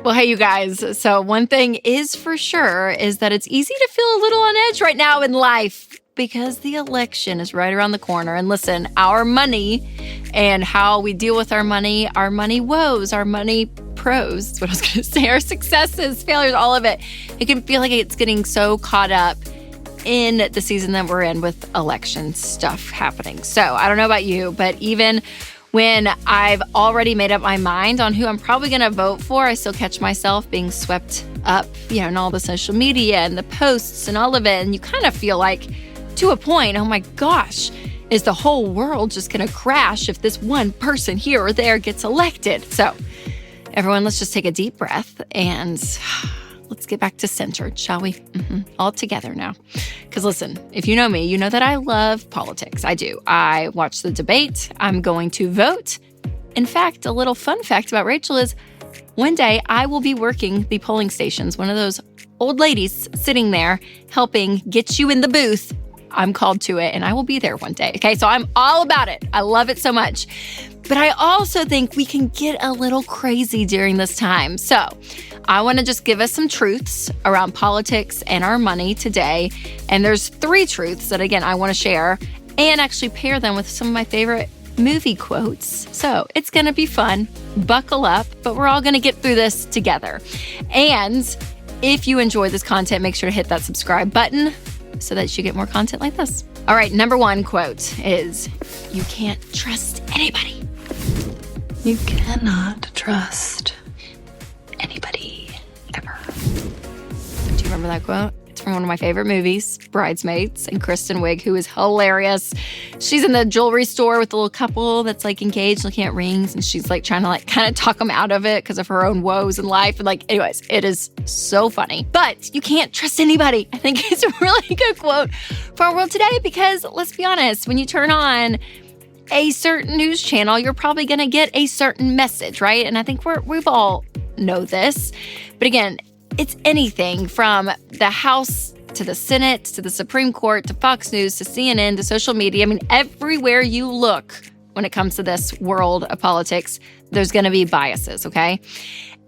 Well, hey, you guys. So one thing is for sure is that it's easy to feel a little on edge right now in life because the election is right around the corner. And listen, our money and how we deal with our money woes, our money pros, that's what I was going to say, our successes, failures, all of it. It can feel like it's getting so caught up in the season that we're in with election stuff happening. So I don't know about you, but even when I've already made up my mind on who I'm probably going to vote for, I still catch myself being swept up, in all the social media and the posts and all of it. And you kind of feel like, to a point, oh my gosh, is the whole world just going to crash if this one person here or there gets elected? So everyone, let's just take a deep breath and let's get back to centered, shall we? All together now. Because listen, if you know me, you know that I love politics. I do. I watch the debate. I'm going to vote. In fact, a little fun fact about Rachel is one day I will be working the polling stations, one of those old ladies sitting there helping get you in the booth. I'm called to it and I will be there one day. Okay, so I'm all about it. I love it so much. But I also think we can get a little crazy during this time. So I want to just give us some truths around politics and our money today. And there's 3 truths that, again, I want to share and actually pair them with some of my favorite movie quotes. So it's going to be fun. Buckle up, but we're all going to get through this together. And if you enjoy this content, make sure to hit that subscribe button so that you get more content like this. All right, number 1 quote is, you can't trust anybody. You cannot trust anybody ever. Do you remember that quote? It's from one of my favorite movies, Bridesmaids, and Kristen Wiig, who is hilarious. She's in the jewelry store with the little couple that's like engaged, looking at rings, and she's like trying to like kind of talk them out of it because of her own woes in life. And like, anyways, it is so funny. But you can't trust anybody. I think it's a really good quote for our world today because let's be honest, when you turn on a certain news channel, you're probably going to get a certain message, right? And I think we've all know this. But again, it's anything from the House to the Senate to the Supreme Court to Fox News to CNN to social media. I mean, everywhere you look when it comes to this world of politics, there's going to be biases, okay?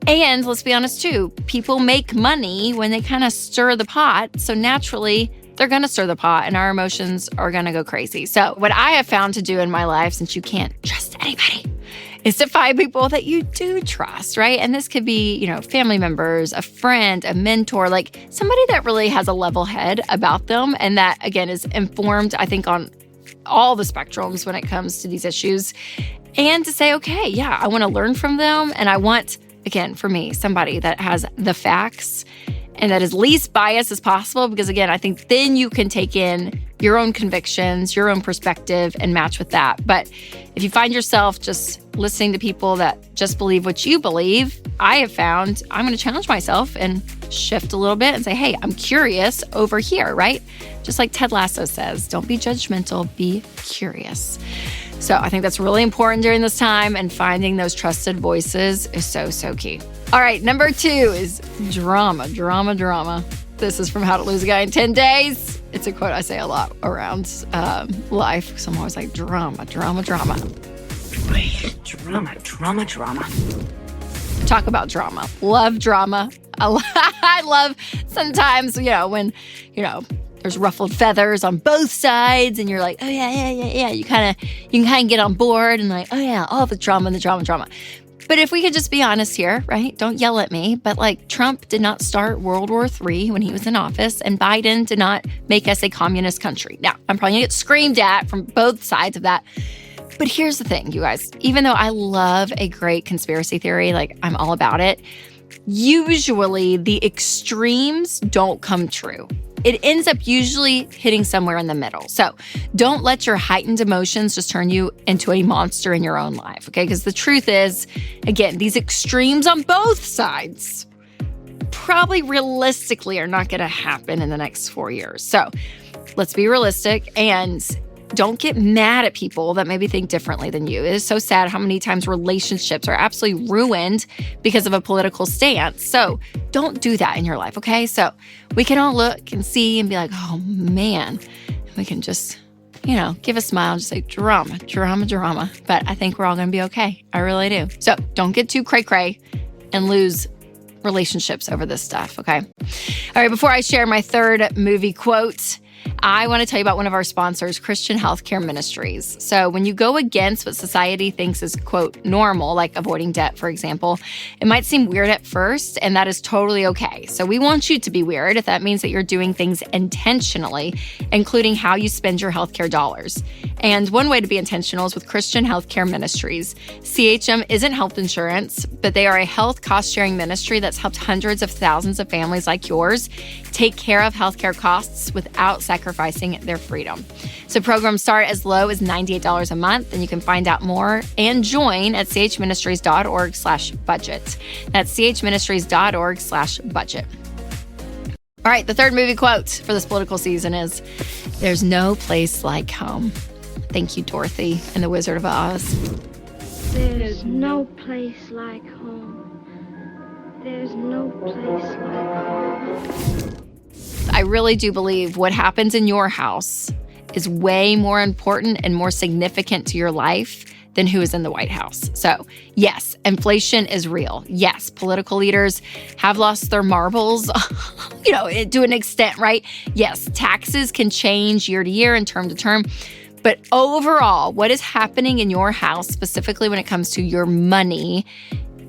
And let's be honest too, people make money when they kind of stir the pot. So naturally, they're going to stir the pot and our emotions are going to go crazy. So what I have found to do in my life, since you can't trust anybody, is to find people that you do trust, right? And this could be, family members, a friend, a mentor, like somebody that really has a level head about them. And that, again, is informed, I think, on all the spectrums when it comes to these issues. And to say, okay, yeah, I want to learn from them. And I want, again, for me, somebody that has the facts and that is least biased as possible, because again, I think then you can take in your own convictions, your own perspective, and match with that. But if you find yourself just listening to people that just believe what you believe, I have found I'm going to challenge myself and shift a little bit and say, hey, I'm curious over here, right? Just like Ted Lasso says, don't be judgmental, be curious. So I think that's really important during this time, and finding those trusted voices is so, so key. All right, number 2 is drama. This is from How to Lose a Guy in 10 Days. It's a quote I say a lot around life because I'm always like, drama. Drama. Talk about drama. Love drama. I love sometimes, when, there's ruffled feathers on both sides and you're like, oh, yeah. You can kind of get on board and like, oh, yeah, all the drama. But if we could just be honest here, right? Don't yell at me. But like Trump did not start World War III when he was in office, and Biden did not make us a communist country. Now, I'm probably gonna get screamed at from both sides of that. But here's the thing, you guys. Even though I love a great conspiracy theory, like I'm all about it, usually the extremes don't come true. It ends up usually hitting somewhere in the middle. So don't let your heightened emotions just turn you into a monster in your own life, okay? Because the truth is, again, these extremes on both sides probably realistically are not going to happen in the next 4 years. So let's be realistic and don't get mad at people that maybe think differently than you. It is so sad how many times relationships are absolutely ruined because of a political stance. So don't do that in your life, okay? So we can all look and see and be like, oh man, we can just, give a smile and just say drama. But I think we're all going to be okay. I really do. So don't get too cray-cray and lose relationships over this stuff, okay? All right, before I share my third movie quote, I want to tell you about one of our sponsors, Christian Healthcare Ministries. So when you go against what society thinks is, quote, normal, like avoiding debt, for example, it might seem weird at first, and that is totally okay. So we want you to be weird if that means that you're doing things intentionally, including how you spend your healthcare dollars. And one way to be intentional is with Christian Healthcare Ministries. CHM isn't health insurance, but they are a health cost-sharing ministry that's helped hundreds of thousands of families like yours take care of healthcare costs without sacrificing their freedom. So programs start as low as $98 a month, and you can find out more and join at chministries.org/budget. That's chministries.org/budget. All right, the third movie quote for this political season is, "There's no place like home." Thank you, Dorothy and the Wizard of Oz. There's no place like home. There's no place like home. I really do believe what happens in your house is way more important and more significant to your life than who is in the White House. So, yes, inflation is real. Yes, political leaders have lost their marbles, to an extent, right? Yes, taxes can change year to year and term to term. But overall, what is happening in your house, specifically when it comes to your money,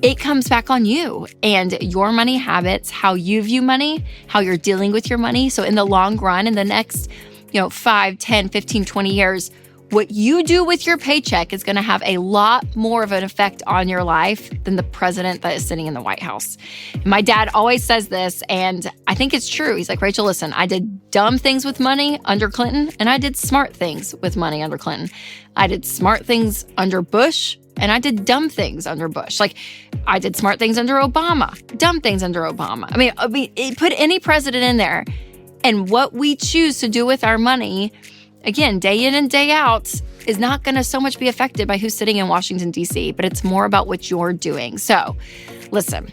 it comes back on you and your money habits, how you view money, how you're dealing with your money. So in the long run, in the next, 5, 10, 15, 20 years, what you do with your paycheck is going to have a lot more of an effect on your life than the president that is sitting in the White House. My dad always says this, and I think it's true. He's like, "Rachel, listen, I did dumb things with money under Clinton, and I did smart things with money under Clinton. I did smart things under Bush, and I did dumb things under Bush. Like, I did smart things under Obama, dumb things under Obama." I mean, put any president in there, and what we choose to do with our money, again, day in and day out, is not going to so much be affected by who's sitting in Washington, D.C., but it's more about what you're doing. So, listen,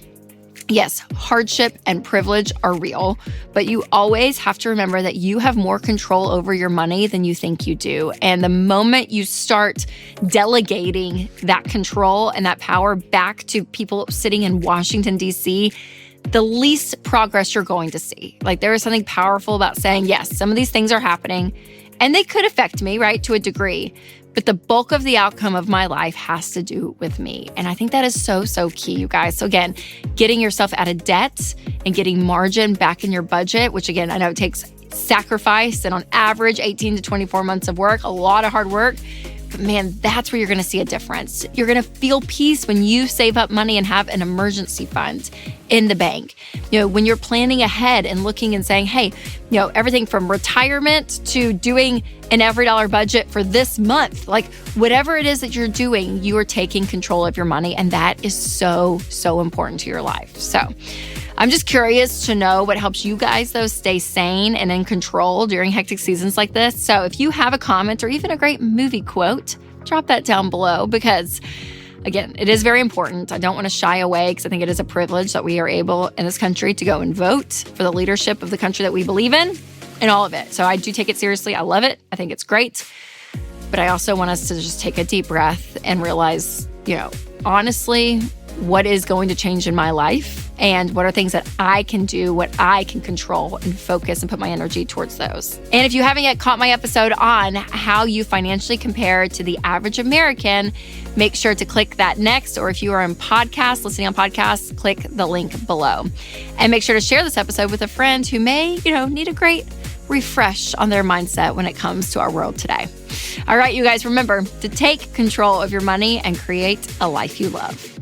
yes, hardship and privilege are real, but you always have to remember that you have more control over your money than you think you do. And the moment you start delegating that control and that power back to people sitting in Washington, D.C., the least progress you're going to see. Like, there is something powerful about saying, yes, some of these things are happening, and they could affect me, right, to a degree. But the bulk of the outcome of my life has to do with me. And I think that is so, so key, you guys. So again, getting yourself out of debt and getting margin back in your budget, which again, I know it takes sacrifice and on average 18 to 24 months of work, a lot of hard work. But man, that's where you're going to see a difference. You're going to feel peace when you save up money and have an emergency fund in the bank. When you're planning ahead and looking and saying, hey, everything from retirement to doing an every dollar budget for this month, like whatever it is that you're doing, you are taking control of your money. And that is so, so important to your life. So I'm just curious to know what helps you guys, though, stay sane and in control during hectic seasons like this. So if you have a comment or even a great movie quote, drop that down below because, again, it is very important. I don't want to shy away because I think it is a privilege that we are able in this country to go and vote for the leadership of the country that we believe in and all of it. So I do take it seriously. I love it. I think it's great. But I also want us to just take a deep breath and realize, honestly, what is going to change in my life and what are things that I can do, what I can control and focus and put my energy towards those. And if you haven't yet caught my episode on how you financially compare to the average American, make sure to click that next. Or if you are listening on podcasts, click the link below. And make sure to share this episode with a friend who may, need a great refresh on their mindset when it comes to our world today. All right, you guys, remember to take control of your money and create a life you love.